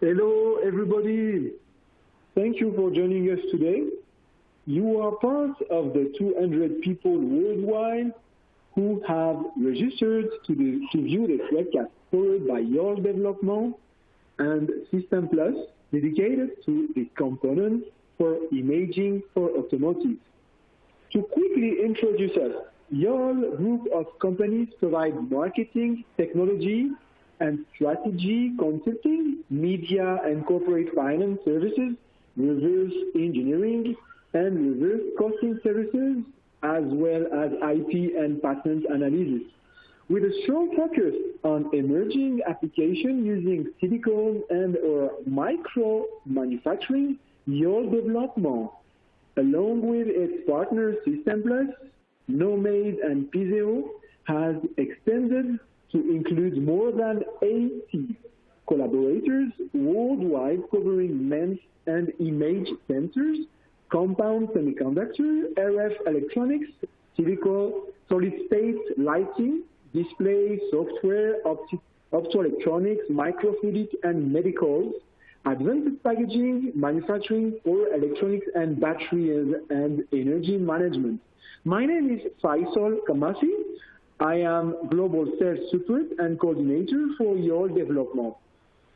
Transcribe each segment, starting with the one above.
Hello, everybody. Thank you for joining us today. You are part of the 200 people worldwide who have registered to view this webcast powered by your development and System Plus, dedicated to the component for imaging for automotive. To quickly introduce us, your group of companies provide marketing, technology, and strategy consulting, media and corporate finance services, reverse engineering, and reverse costing services, as well as IP and patent analysis, with a strong focus on emerging applications using silicon and/or micro manufacturing. Your development, along with its partner System Plus, Nomade, and Pizeo, has extended to include more than 80 collaborators worldwide covering MEMS and image sensors, compound semiconductor, RF electronics, silicon, solid-state lighting, display, software, optoelectronics, microfluidic, and medicals, advanced packaging, manufacturing for electronics and batteries and energy management. My name is Faisal Kamasi. I am Global Sales Support and Coordinator for your development.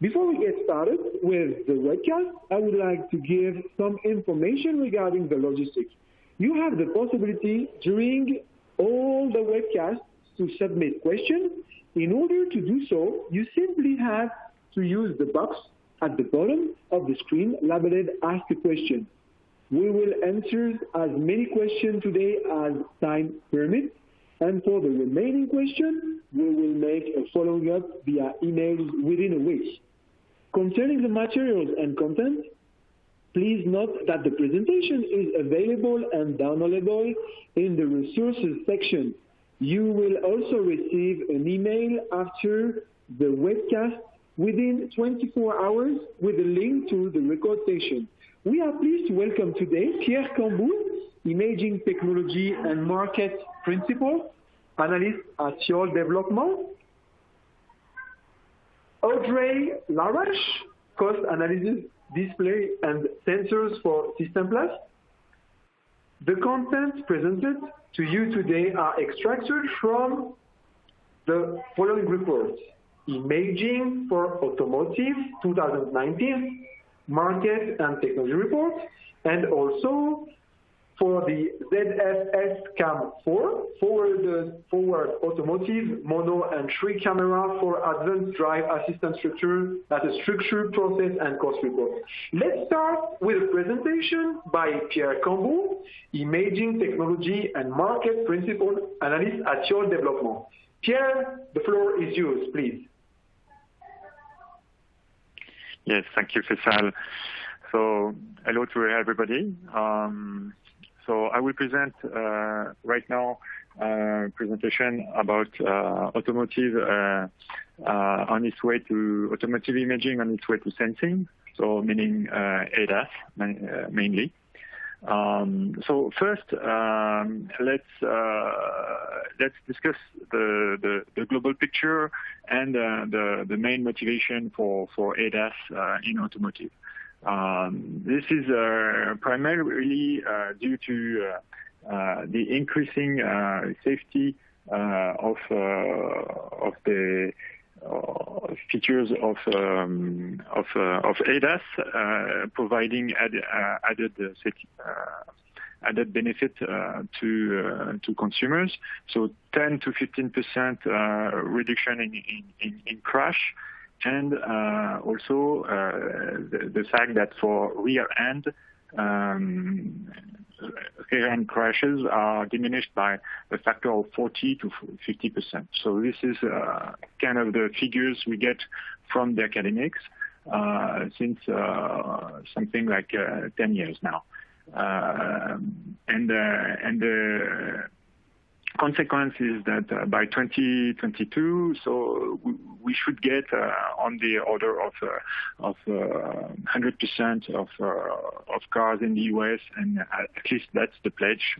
Before we get started with the webcast, I would like to give some information regarding the logistics. You have the possibility during all the webcasts to submit questions. In order to do so, you simply have to use the box at the bottom of the screen labeled Ask a Question. We will answer as many questions today as time permits, and for the remaining questions, we will make a follow-up via emails within a week. Concerning the materials and content, please note that the presentation is available and downloadable in the resources section. You will also receive an email after the webcast within 24 hours with a link to the record session. We are pleased to welcome today Pierre Cambou, Imaging Technology and Market Principal, Analyst at Your Development, Audrey Larache, Cost Analysis, Display and Sensors for System Plus. The content presented to you today are extracted from the following reports: Imaging for Automotive 2019, Market and Technology Report, and also for the ZFS Cam 4, forward automotive, mono and 3 camera for advanced drive assistance structure, as a structure, process, and cost report. Let's start with a presentation by Pierre Cambou, Imaging Technology and Market Principal Analyst at Your Development. Pierre, the floor is yours, please. Yes, thank you, Faisal. So, hello to everybody. So I will present right now a presentation about automotive on its way to automotive imaging on its way to sensing, so meaning ADAS mainly. So first, let's discuss the global picture and the main motivation for ADAS in automotive. This is primarily due to the increasing safety of the features of ADAS, providing added benefit to consumers. So 10 to 15% reduction in crash. And also the fact that for rear end crashes are diminished by a factor of 40 to 50%. So this is kind of the figures we get from the academics since something like 10 years now. And the consequence is that by 2022, so we should get on the order of 100% of cars in the US, and at least that's the pledge.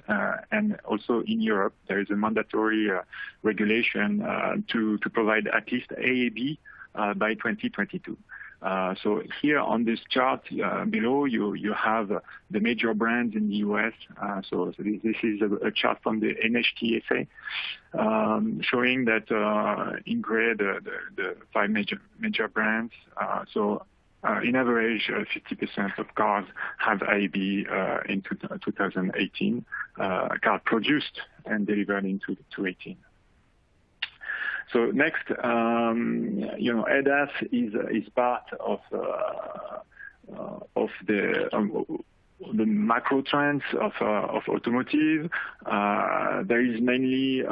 And also in Europe, there is a mandatory regulation to provide at least AAB by 2022. So here on this chart below, you have the major brands in the US. So this is a chart from the NHTSA showing that in gray the 5 major brands. In average, 50% of cars have AEB in 2018, cars produced and delivered in 2018. So next, ADAS is part of the macro trends of automotive. There is mainly,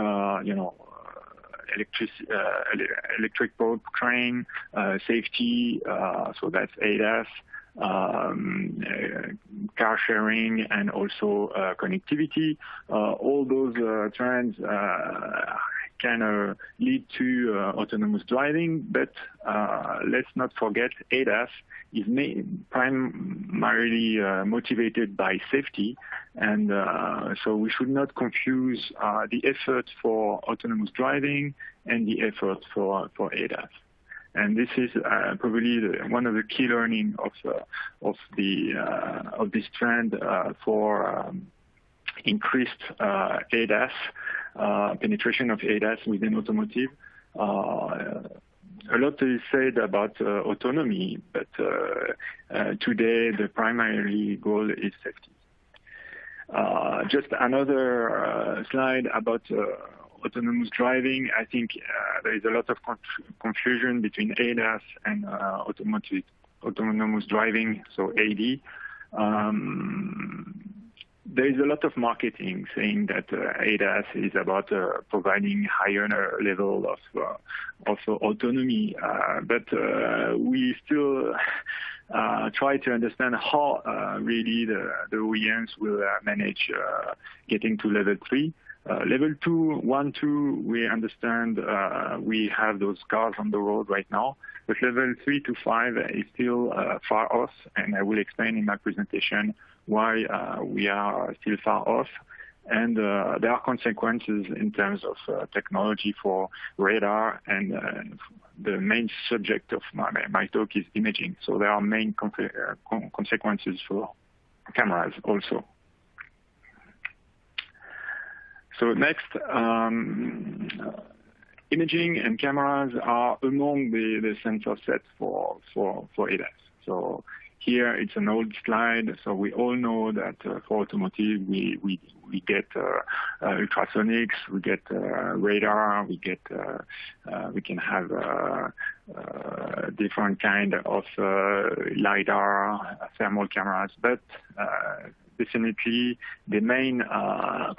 electric powertrain, safety, so that's ADAS, car sharing, and also connectivity. All those trends can lead to autonomous driving, but let's not forget ADAS is primarily motivated by safety, and so we should not confuse the effort for autonomous driving and the effort for ADAS. And this is probably one of the key learning of this trend for increased ADAS. Penetration of ADAS within automotive. A lot is said about autonomy, but today the primary goal is safety. Just another slide about autonomous driving. I think there is a lot of confusion between ADAS and autonomous driving, so AD. There is a lot of marketing saying that ADAS is about providing higher level of autonomy, but we still try to understand how really the OEMs will manage getting to level 3. Level 2, 1, 2, we understand we have those cars on the road right now, but level 3 to 5 is still far off, and I will explain in my presentation why we are still far off. And there are consequences in terms of technology for radar, and the main subject of my talk is imaging. So there are main consequences for cameras also. So next, imaging and cameras are among the sensor sets for ADAS. So here it's an old slide. So we all know that for automotive we get ultrasonics, we get radar, we can have different kind of lidar, thermal cameras, but definitely the main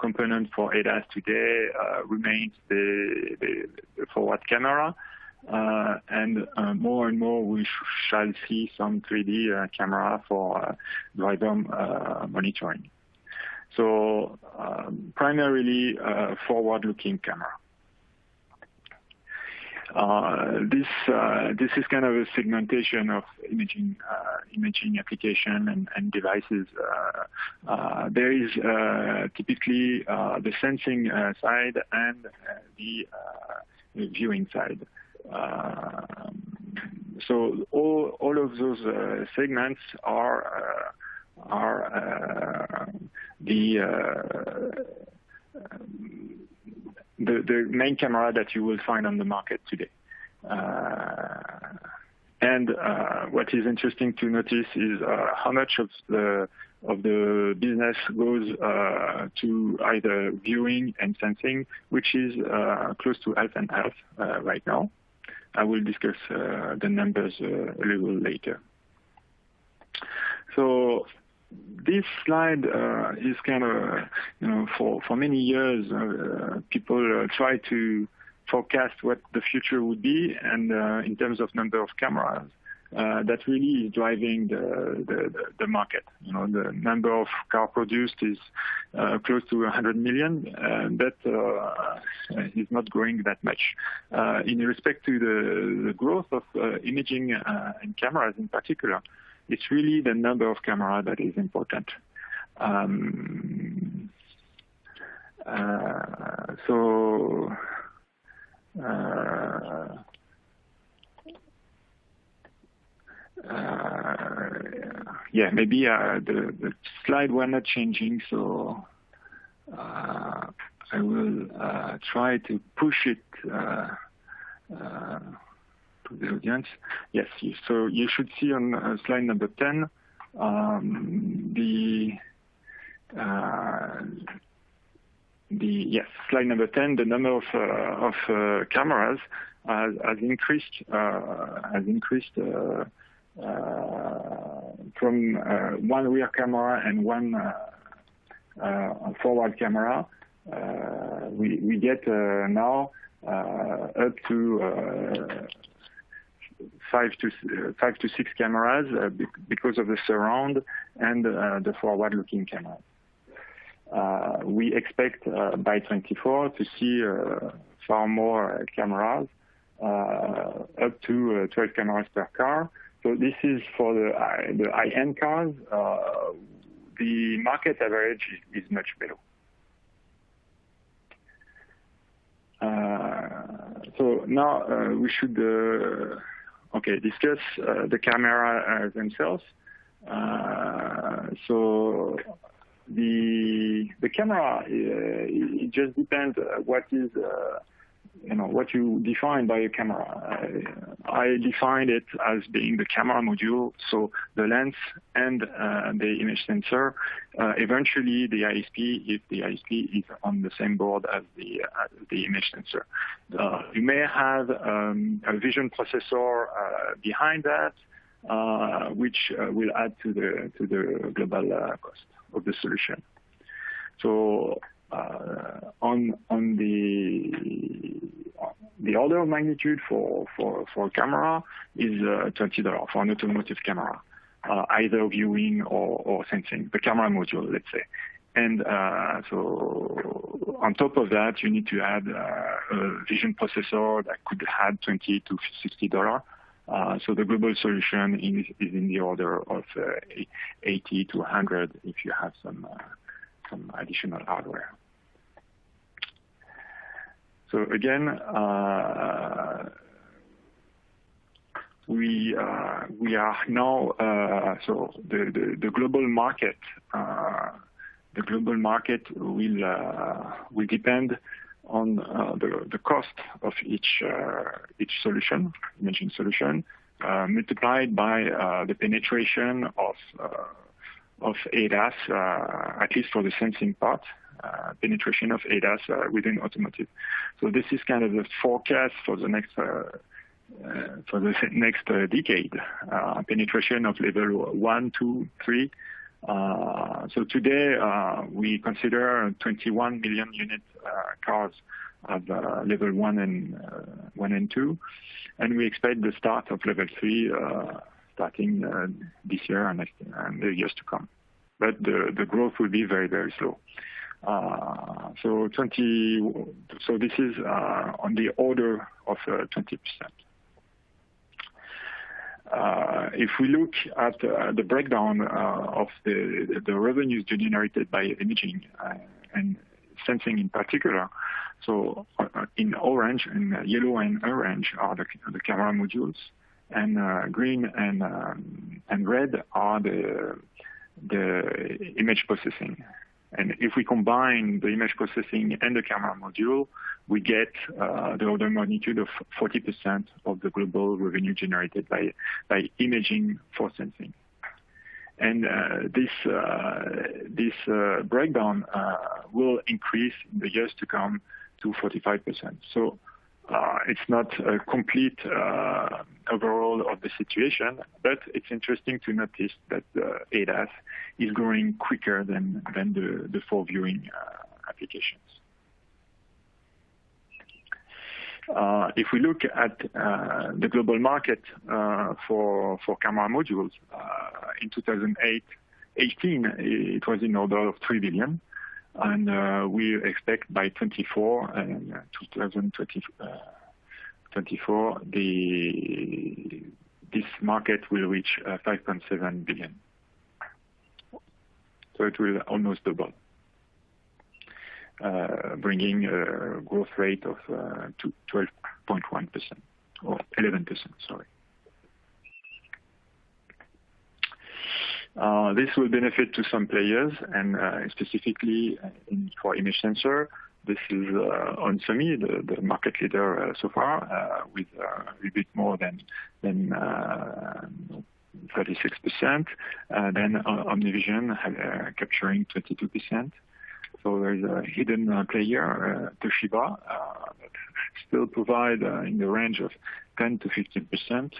component for ADAS today remains the forward camera, and more and more we shall see some 3D camera for driver monitoring. So primarily forward-looking camera. This is kind of a segmentation of imaging application and devices. There is typically the sensing side and the viewing side. So all of those segments are the main camera that you will find on the market today. And what is interesting to notice is how much of the business goes to either viewing and sensing, which is close to half and half right now. I will discuss the numbers a little later. So this slide is kind of, for many years, people try to forecast what the future would be, and in terms of number of cameras, that really is driving the market. The number of cars produced is close to 100 million, but is not growing that much. In respect to the growth of imaging and cameras in particular, it's really the number of cameras that is important. yeah, maybe the slide were not changing, so I will try to push it to the audience. Yes, so you should see on slide number 10 slide number 10, the number of cameras has increased from one rear camera and one forward camera. We get now up to 5 to 6 cameras because of the surround and the forward-looking cameras. We expect by 2024 to see far more cameras, up to 12 cameras per car. So this is for the high-end cars. The market average is much below. So now we should discuss the camera themselves. So the camera, it just depends what is what you define by a camera. I defined it as being the camera module, so the lens and the image sensor. Eventually, the ISP, if the ISP is on the same board as the image sensor. You may have a vision processor behind that, which will add to the global cost of the solution. So on the order of magnitude for a camera is $20 for an automotive camera, either viewing or sensing, the camera module, let's say. And so on top of that, you need to add a vision processor that could add $20 to $60. So the global solution is in the order of 80 to 100 if you have some additional hardware. So again, we are now so the global market. The global market will depend on the cost of each solution, imaging solution, multiplied by the penetration of ADAS, at least for the sensing part. Penetration of ADAS within automotive. So this is kind of the forecast for the next decade. Penetration of level 1, 2, 3. So today we consider 21 million unit cars of level 1 and 2, and we expect the start of level 3 starting this year and next year and the years to come. But the growth will be very, very slow. So this is on the order of 20%. If we look at the breakdown of the revenues generated by imaging and sensing in particular, so in orange, in yellow and orange are the camera modules, and green and red are the image processing. And if we combine the image processing and the camera module, we get the order of magnitude of 40% of the global revenue generated by imaging for sensing. And this breakdown will increase in the years to come to 45%. So it's not a complete overall of the situation, but it's interesting to notice that the ADAS is growing quicker than the for viewing applications. If we look at the global market for camera modules, in 2018, it was in order of 3 billion. And we expect by 2024, this market will reach 5.7 billion. So it will almost double, bringing a growth rate of 12.1% or 11%. Sorry. This will benefit to some players, and specifically for image sensor. This is onsemi, the market leader so far, with a bit more than 36%. Then Omnivision capturing 22%. So there is a hidden player, Toshiba, that still provide in the range of 10 to 15%,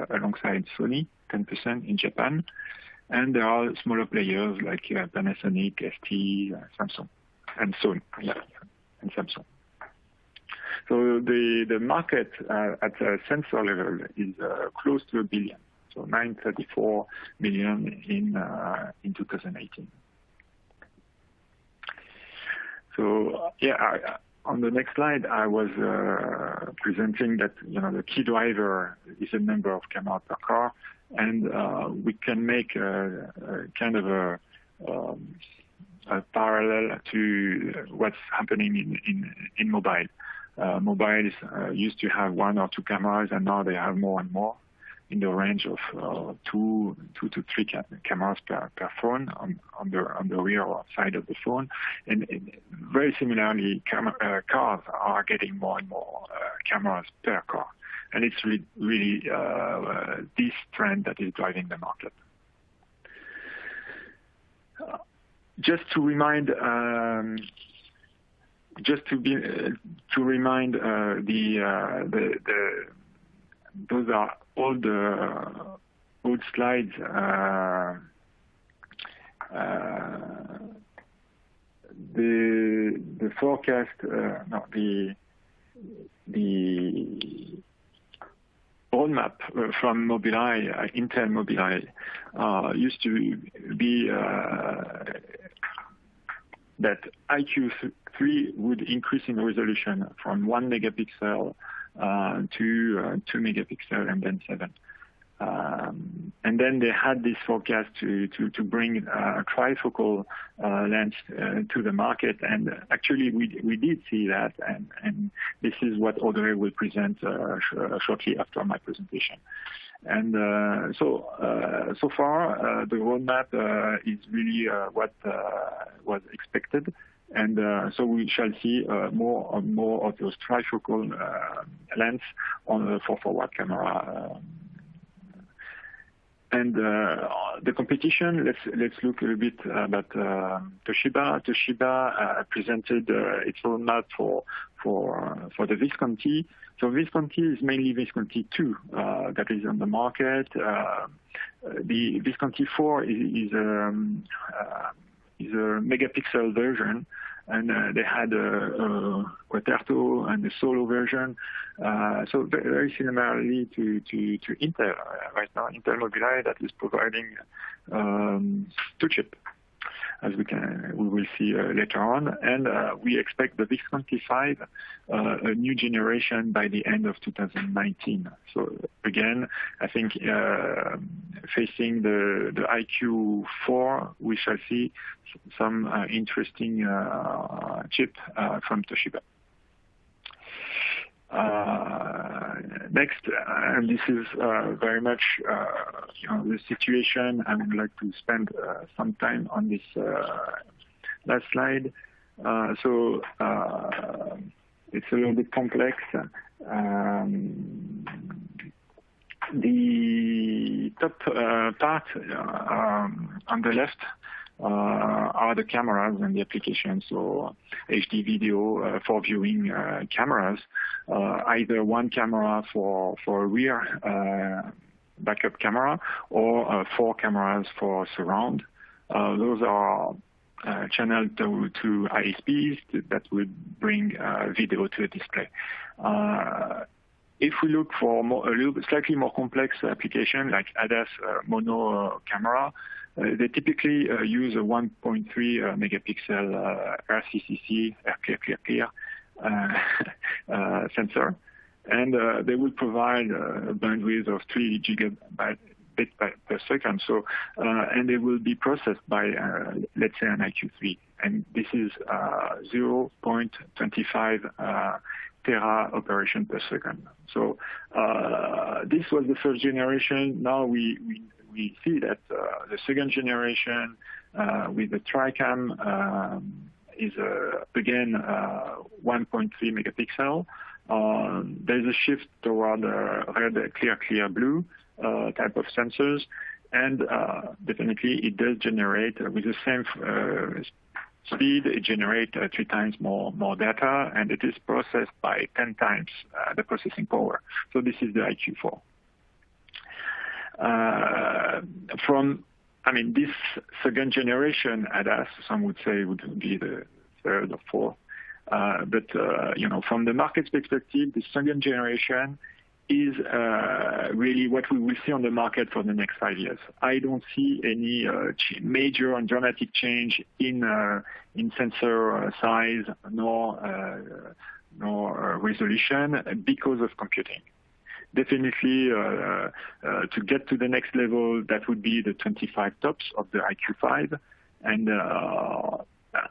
alongside Sony, 10% in Japan. And there are smaller players like Panasonic, ST, Samsung, and Sony, and Samsung. So the market at the sensor level is close to $1 billion, so 934 million in 2018. So on the next slide, I was presenting that the key driver is the number of cameras per car, and we can make a kind of a parallel to what's happening in mobile. Mobiles used to have 1 or 2 cameras, and now they have more and more, in the range of 2 to 3 cameras per phone on the rear side of the phone. And very similarly, cars are getting more and more cameras per car. And it's really this trend that is driving the market. Just to remind those are old slides. The forecast, the roadmap from Mobileye, Intel Mobileye, used to be that IQ3 would increase in resolution from 1 megapixel to 2 megapixel and then 7. And then they had this forecast to bring a trifocal lens to the market, and actually we did see that, and this is what Audrey will present shortly after my presentation. And so far the roadmap is really what was expected. And so we shall see more and more of those trifocal lens for forward camera. And the competition, let's look a little bit about Toshiba. Toshiba presented its roadmap for the Visconti. So Visconti is mainly Visconti 2 that is on the market. The Visconti 4 is a megapixel version, and they had a Quaterto and a Solo version. So very similarly to Intel right now, Intel Mobileye, that is providing 2-chip, as we will see later on. And we expect the Visconti 5, a new generation by the end of 2019. So again, I think facing the IQ4, we shall see some interesting chip from Toshiba. Next, and this is very much the situation. I would like to spend some time on this last slide. So it's a little bit complex. The top part on the left are the cameras and the applications, so HD video for viewing cameras, either one camera for rear backup camera or 4 cameras for surround. Those are channeled to ISPs that would bring video to a display. If we look for a little bit slightly more complex application like ADAS mono camera, they typically use a 1.3 megapixel RCCC, clear sensor, and they will provide a bandwidth of 3 gigabits per second. So, and they will be processed by, let's say, an IQ3, and this is 0.25 tera operation per second. So this was the first generation. Now we we see that the second generation with the TriCam is again 1.3 megapixel. There's a shift toward red, clear, blue type of sensors, and definitely it does generate with the same speed. It generates 3 times more data, and it is processed by 10 times the processing power. So this is the IQ4. This second generation ADAS, some would say would be the third or fourth. But from the market's perspective, the second generation is really what we will see on the market for the next 5 years. I don't see any major and dramatic change in sensor size nor resolution because of computing. Definitely, to get to the next level, that would be the 25 tops of the IQ5, and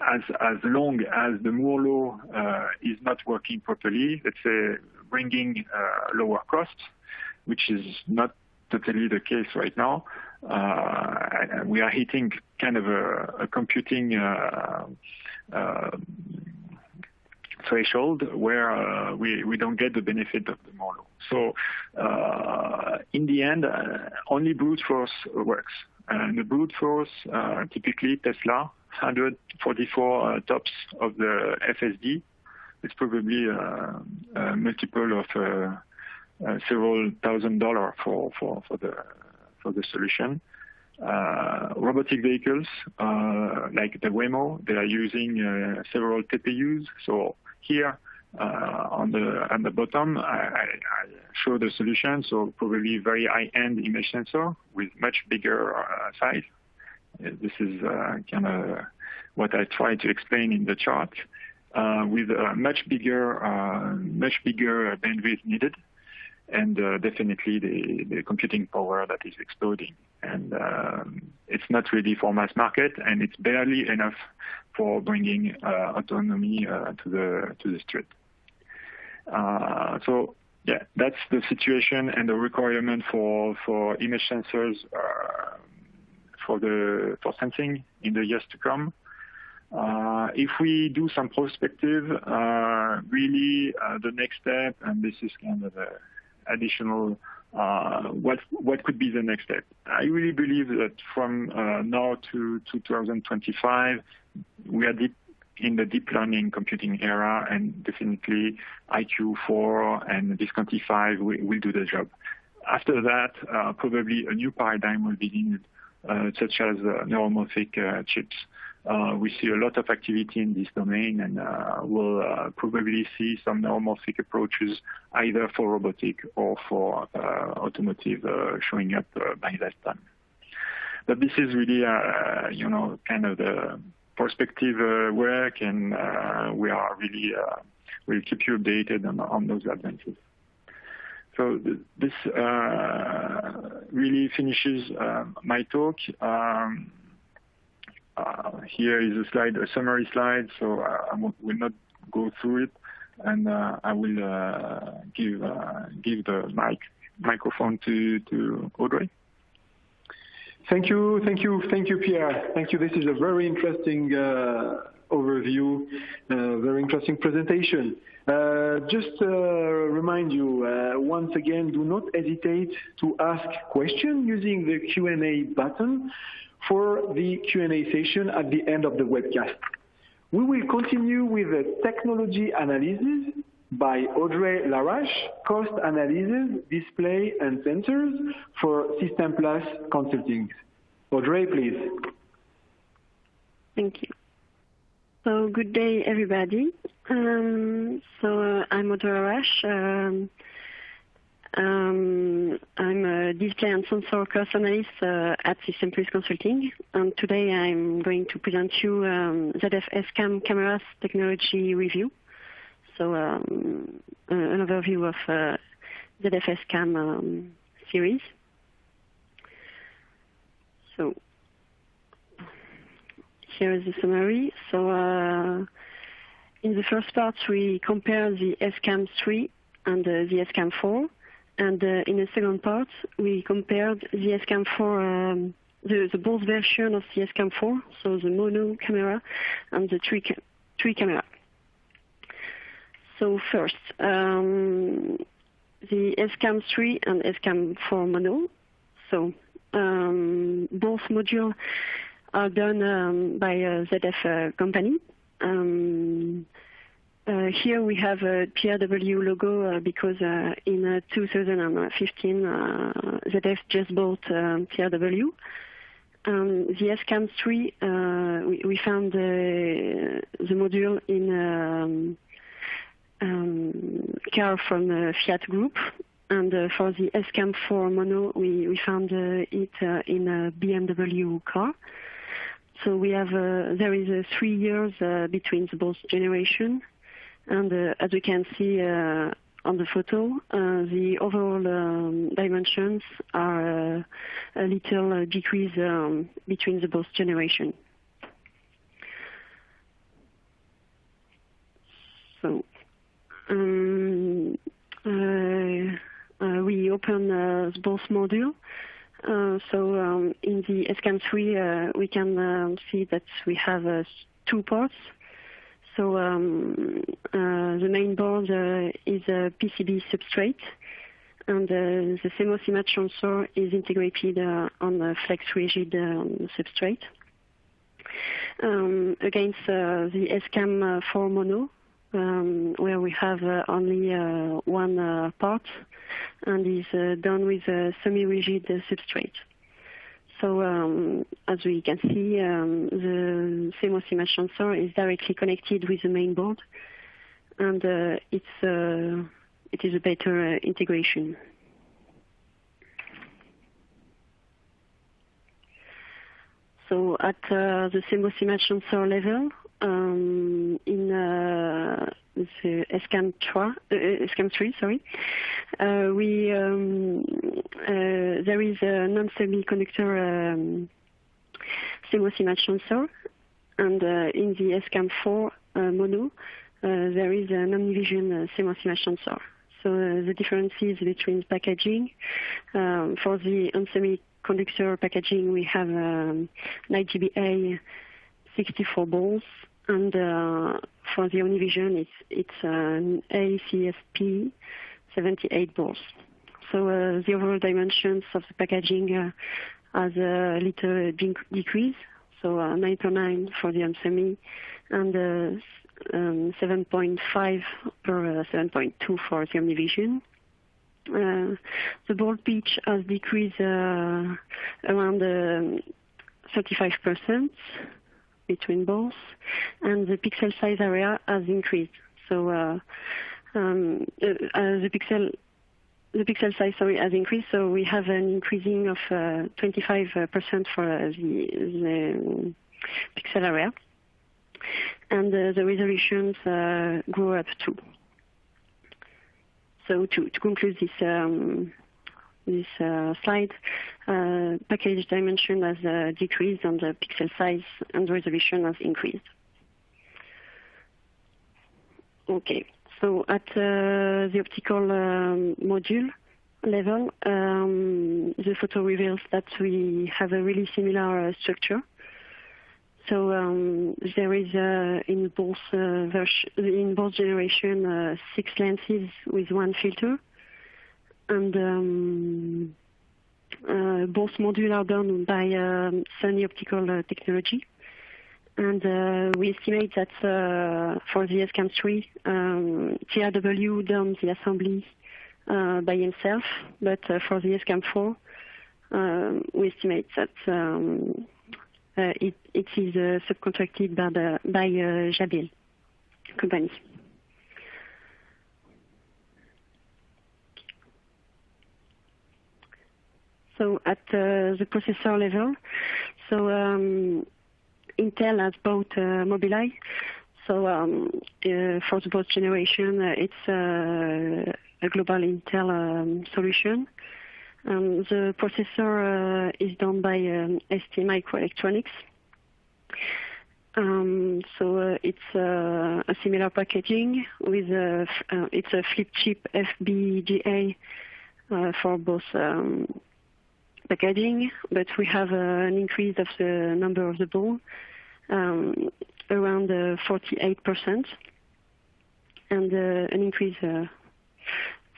as long as the Moore law is not working properly, let's say bringing lower costs, which is not totally the case right now, we are hitting kind of a computing threshold where we don't get the benefit of the Moore law. So in the end, only brute force works. And the brute force, typically Tesla, 144 tops of the FSD. It's probably a multiple of several $1,000 for the solution. Robotic vehicles like the Waymo, they are using several TPUs. So here on the bottom, I show the solution. So probably very high-end image sensor with much bigger size. This is kind of what I try to explain in the chart, with much bigger bandwidth needed, and definitely the computing power that is exploding. And it's not really for mass market, and it's barely enough for bringing autonomy to the street. So yeah, that's the situation and the requirement for image sensors for sensing in the years to come. If we do some prospective, really the next step, and this is kind of additional, what could be the next step? I really believe that from now to 2025, we are in the deep learning computing era, and definitely IQ4 and Visconti 5 will do the job. After that, probably a new paradigm will be needed, such as neuromorphic chips. We see a lot of activity in this domain, and we'll probably see some neuromorphic approaches either for robotic or for automotive showing up by that time. But this is really, kind of the prospective work, and we are really we'll keep you updated on those advances. So this really finishes my talk. Here is a summary slide, so I will not go through it, and I will give the microphone to Audrey. Thank you, Pierre. Thank you. This is a very interesting overview, very interesting presentation. Just remind you, once again, do not hesitate to ask questions using the Q&A button for the Q&A session at the end of the webcast. We will continue with the technology analysis by Audrey Larache, cost analysis, display, and sensors for System Plus Consulting. Audrey, please. Thank you. So good day, everybody. I'm Audrey Larache. I'm a display and sensor cost analyst at System Plus Consulting, and today I'm going to present you ZF-S-Cam cameras technology review. So an overview of ZF-S-Cam series. So here is the summary. So in the first part, we compare the S-Cam 3 and the S-Cam 4. And in the second part, we compared the SCAM4, the both version of the SCAM4, so the mono camera and the three camera. So first, the SCAM3 and SCAM4 mono. So both modules are done by a ZF company. Here we have a PRW logo because in 2015 ZF just bought PRW. The SCAM3, we found the module in car from Fiat Group, and for the SCAM4 mono, we found it in a BMW car. So we have there is 3 years between the both generation, and as we can see on the photo, the overall dimensions are a little decrease between the both generation. So we open both modules. So in the SCAM3, we can see that we have 2 parts. So the main board is a PCB substrate, and the CMOS image sensor is integrated on a flex rigid substrate. Against the SCAM4 mono, where we have only one part, and is done with a semi-rigid substrate. So as we can see, the CMOS image sensor is directly connected with the main board, and it is a better integration. So at the CMOS image sensor level, in the SCAM3, sorry, there is a non-semiconductor CMOS image sensor, and in the SCAM4 mono, there is a non-vision CMOS image sensor. So the differences between packaging, for the non-semiconductor packaging, we have an IGBA 64 balls, and for the Univision, it's an ACSP 78 balls. So the overall dimensions of the packaging has a little decrease, so 9.9 for the non-semi, and 7.5 per 7.2 for the Univision. The ball pitch has decreased around 35% between balls, and the pixel size area has increased. So the pixel size, has increased. So we have an increasing of 25% for the pixel area, and the resolutions grow up too. So to conclude this slide, package dimension has decreased, and the pixel size and resolution has increased. Okay, so at the optical module level, the photo reveals that we have a really similar structure. So there is in both generation 6 lenses with 1 filter, and both modules are done by Sony Optical Technology, and we estimate that for the SCAM3, TRW done the assembly by himself, but for the SCAM4, we estimate that it is subcontracted by Jabil company. So at the processor level, so Intel has bought Mobileye. So for the both generation, it's a global Intel solution. The processor is done by ST Microelectronics. So it's a similar packaging with it's a flip chip FPGA for both packaging, but we have an increase of the number of the ball around 48%, and an increase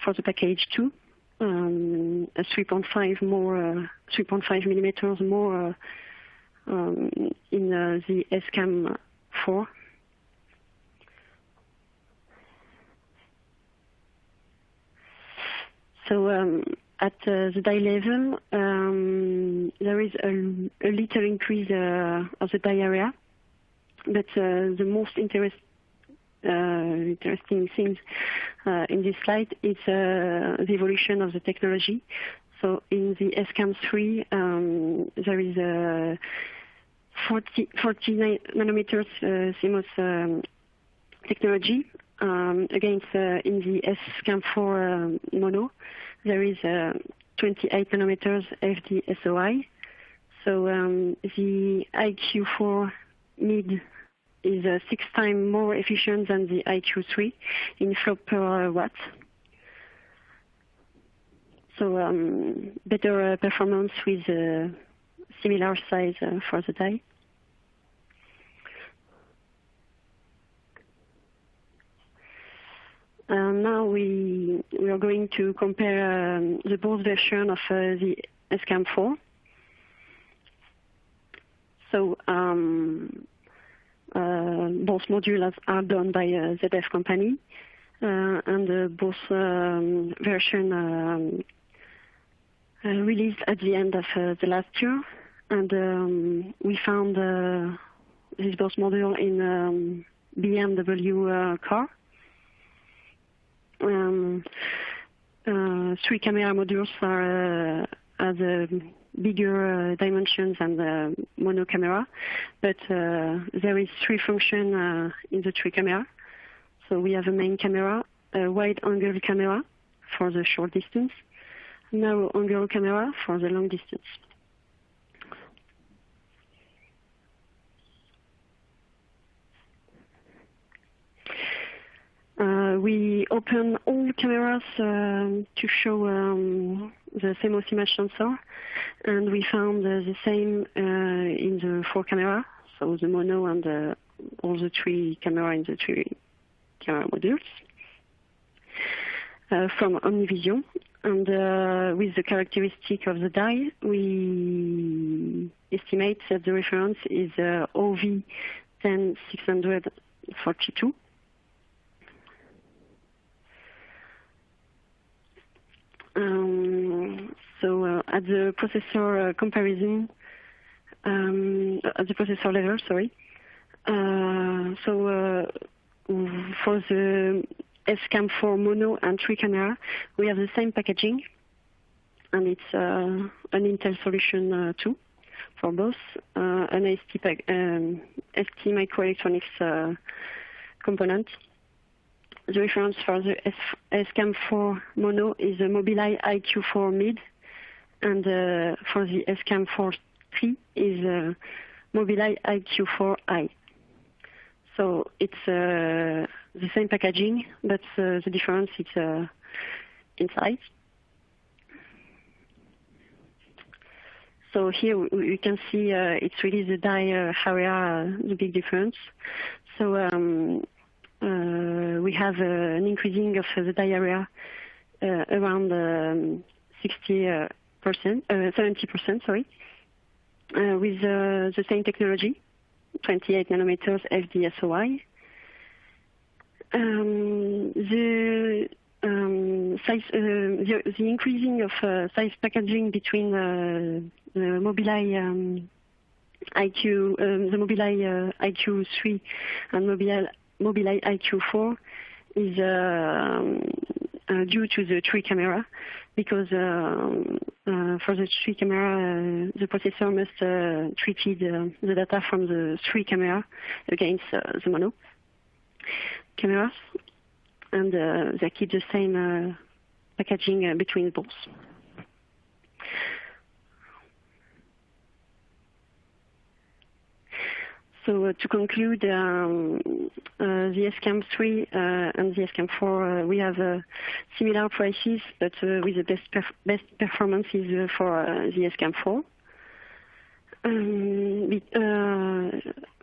for the package too, a 3.5 millimeters more in the SCAM 4. So at the die level, there is a little increase of the die area, but the most interesting things in this slide is the evolution of the technology. So in the SCAM 3, there is a 49 nanometers CMOS technology. Against in the SCAM 4 mono, there is 28 nanometers FD-SOI. So the IQ4 mid is 6 times more efficient than the IQ3 in flop per watt. So better performance with similar size for the die. Now we are going to compare the both version of the SCAM 4. So both modules are done by ZF company, and both version released at the end of the last year. And we found this both module in BMW car. 3 camera modules are the bigger dimensions than the mono camera, but there is 3 functions in the 3 camera. So we have a main camera, a wide angle camera for the short distance, narrow angle camera for the long distance. We open all cameras to show the CMOS image sensor, and we found the same in the 4 camera, so the mono and all the 3 camera in the 3 camera modules from OmniVision. And with the characteristic of the die, we estimate that the reference is OV10642. So at the processor comparison, at the processor level, sorry. For the SCAM 4 mono and 3 camera, we have the same packaging, and it's an Intel solution too for both, an ST microelectronics component. The reference for the SCAM 4 mono is a Mobileye IQ4 mid, and for the SCAM 4 3 is a Mobileye IQ4i. So it's the same packaging, but the difference is in size. So here we can see it's really the die area, the big difference. So we have an increasing of the die area around 70%, sorry, with the same technology, 28 nanometers FD-SOI. The increasing of size packaging between the Mobileye IQ3 and Mobileye IQ4 is due to the 3 camera, because for the 3 camera, the processor must treat the data from the 3 camera against the mono cameras, and they keep the same packaging between both. So to conclude, the SCAM3 and the SCAM4, we have similar prices, but with the best performances for the SCAM4.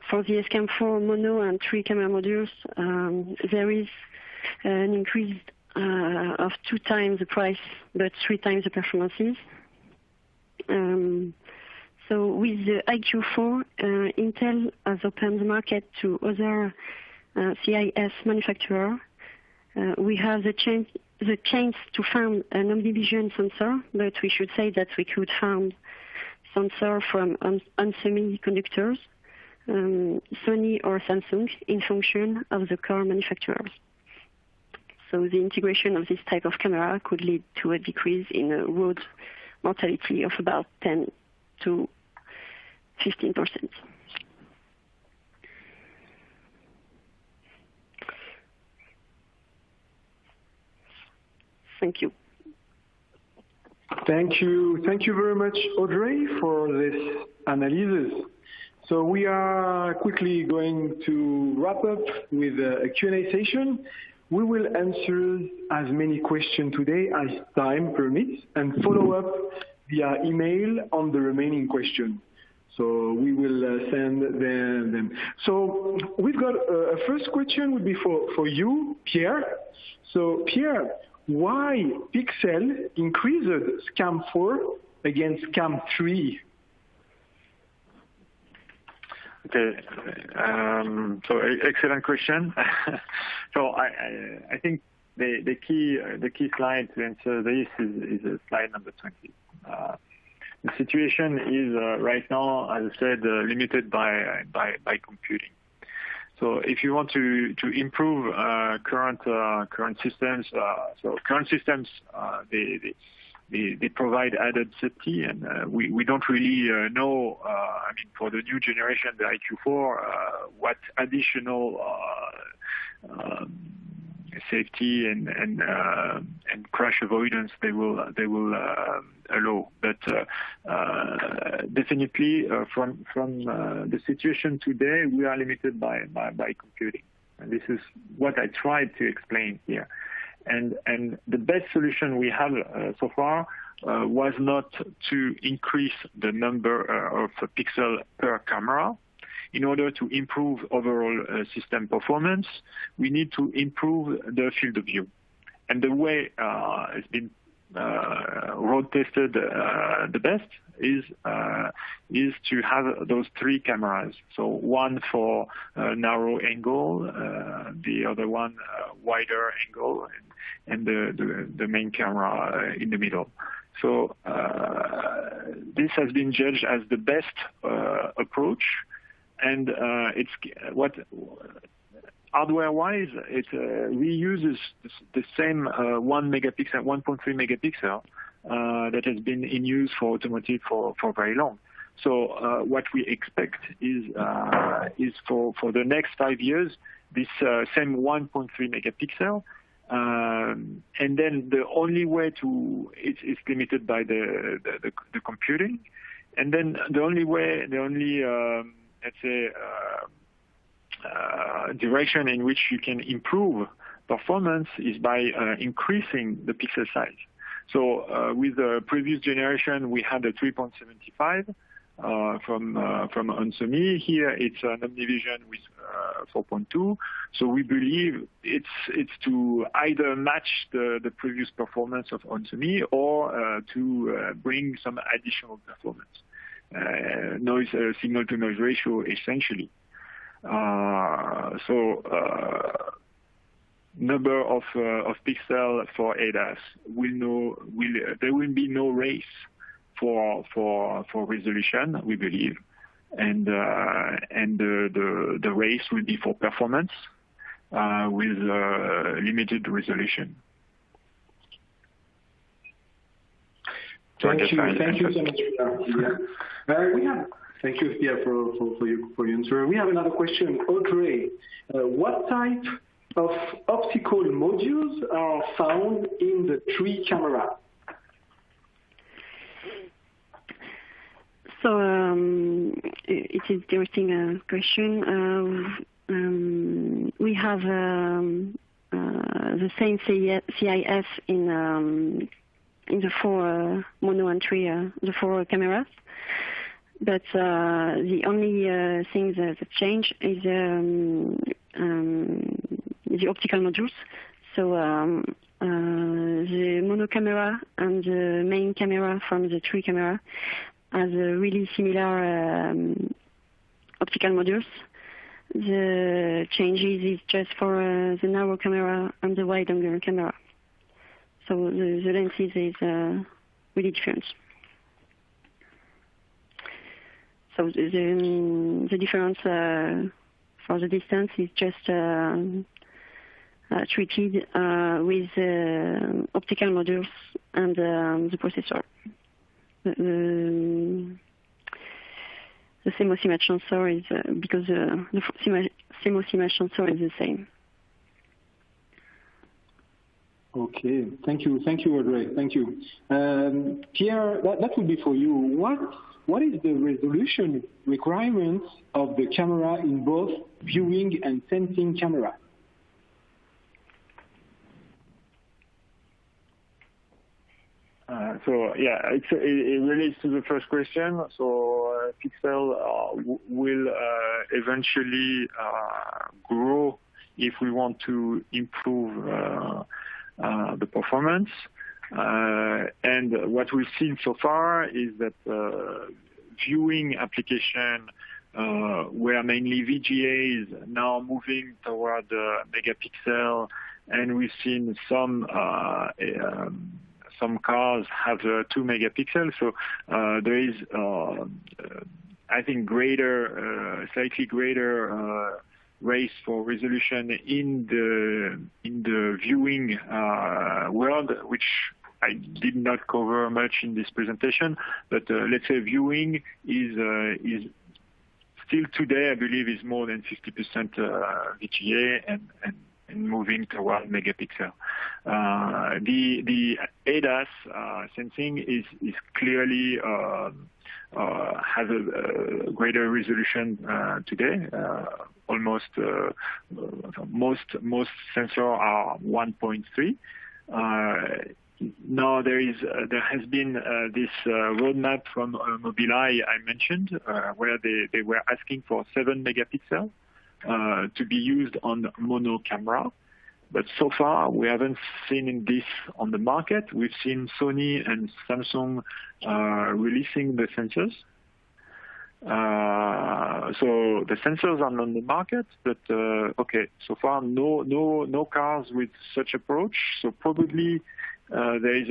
For the SCAM4 mono and 3 camera modules, there is an increase of 2 times the price, but 3 times the performances. So with the IQ4, Intel has opened the market to other CIS manufacturers. We have the chance to find an omnivision sensor, but we should say that we could find sensor from semiconductors, Sony or Samsung, in function of the car manufacturers. So the integration of this type of camera could lead to a decrease in road mortality of about 10 to 15%. Thank you. Thank you very much, Audrey, for this analysis. So we are quickly going to wrap up with a Q&A session. We will answer as many questions today as time permits and follow up via email on the remaining questions. So we will send them. So we've got a first question would be for you, Pierre. So Pierre, why Pixel increased SCAM4 against SCAM3? Okay, so excellent question. So I think the key slide to answer this is slide number 20. The situation is right now, as I said, limited by computing. So if you want to improve current systems, so current systems they provide added safety, and we don't really know. I mean, for the new generation, the IQ4, what additional safety and crash avoidance they will allow. But definitely from the situation today, we are limited by computing, and this is what I tried to explain here. And the best solution we have so far was not to increase the number of pixels per camera. In order to improve overall system performance, we need to improve the field of view. And the way it's been road tested the best is to have those 3 cameras. So one for narrow angle, the other one wider angle, and the main camera in the middle. So this has been judged as the best approach. And it's what hardware-wise, it reuses the same 1 megapixel, 1.3 megapixel that has been in use for automotive for very long. So what we expect is for the next 5 years this same 1.3 megapixel, and then the only way to it's limited by the computing, and then the only let's say, direction in which you can improve performance is by increasing the pixel size. So with the previous generation, we had a 3.75 from Onsemi. Here it's an Omnivision with 4.2. So we believe it's to either match the previous performance of Onsemi or to bring some additional performance. Signal to noise ratio essentially. So number of pixels for ADAS there will be no race for resolution, we believe, and the race will be for performance with limited resolution. Thank you so much, Pierre. Thank you, Pierre, for your answer. We have another question. Audrey, what type of optical modules are found in the 3 camera? So it is an interesting question. We have the same CIS in the 4 mono and 3, the 4 cameras. But the only thing that change is the optical modules. So the mono camera and the main camera from the 3 camera has really similar optical modules. The changes is just for the narrow camera and the wide angle camera. So the lenses is really different. So the difference for the distance is just treated with optical modules and the processor. The CMOS image sensor is because the CMOS image sensor is the same. Okay, thank you, Audrey. Thank you, Pierre. That would be for you. What is the resolution requirements of the camera in both viewing and sensing camera? It relates to the first question. So pixel will eventually grow if we want to improve the performance. And what we've seen so far is that viewing application where mainly VGA is now moving toward megapixel, and we've seen some cars have 2 megapixels. So there is, I think, slightly greater race for resolution in the viewing world, which I did not cover much in this presentation. But let's say viewing is still today, I believe, is more than 50% VGA and moving toward megapixel. The ADAS sensing is clearly has a greater resolution today. Almost most sensors are 1.3. Now there has been this roadmap from Mobileye I mentioned, where they were asking for 7 megapixel to be used on mono camera. But so far, we haven't seen this on the market. We've seen Sony and Samsung releasing the sensors. So the sensors are on the market, but so far no cars with such approach. So probably there is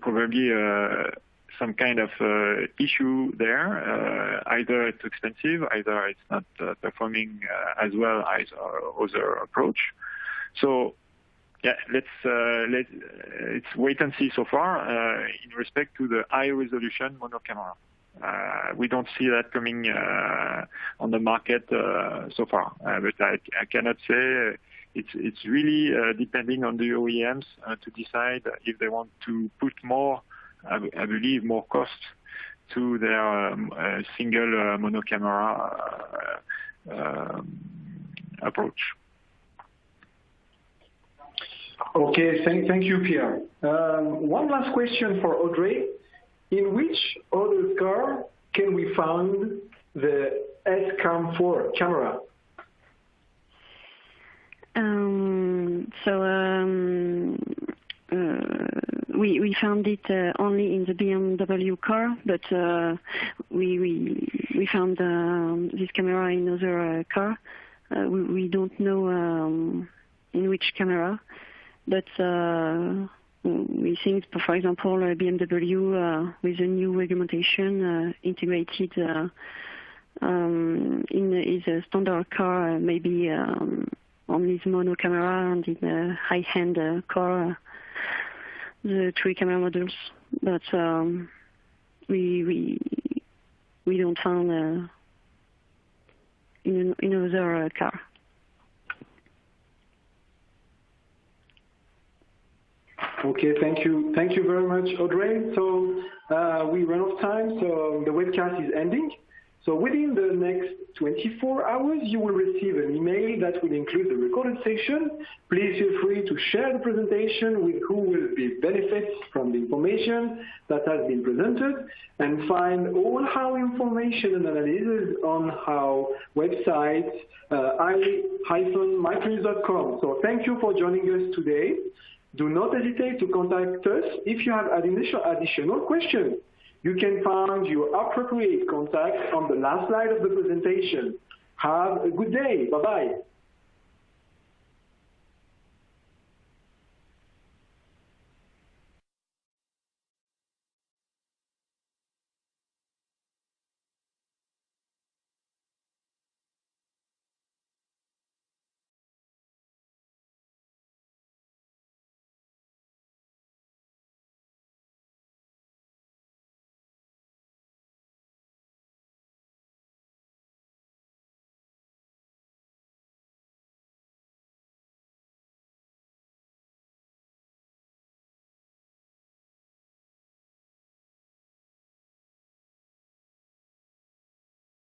probably some kind of issue there. Either it's expensive, either it's not performing as well as other approach. So yeah, let's wait and see so far in respect to the high resolution mono camera. We don't see that coming on the market so far, but I cannot say. It's really depending on the OEMs to decide if they want to put more, I believe, more cost to their single mono camera approach. Okay, thank you, Pierre. One last question for Audrey. In which other car can we find the SCAM4 camera? We found it only in the BMW car, but we found this camera in other car. We don't know in which camera, but we think, for example, BMW with a new regulation integrated in a standard car, maybe on this mono camera, and in a high-end car, the 3 camera modules. But we don't find in another car. Okay, thank you. Thank you very much, Audrey. So we run out of time, so the webcast is ending. So within the next 24 hours, you will receive an email that will include the recorded session. Please feel free to share the presentation with who will be benefits from the information that has been presented, and find all our information and analysis on our website, i-micronews.com. So thank you for joining us today. Do not hesitate to contact us if you have additional questions. You can find your appropriate contact on the last slide of the presentation. Have a good day. Bye-bye.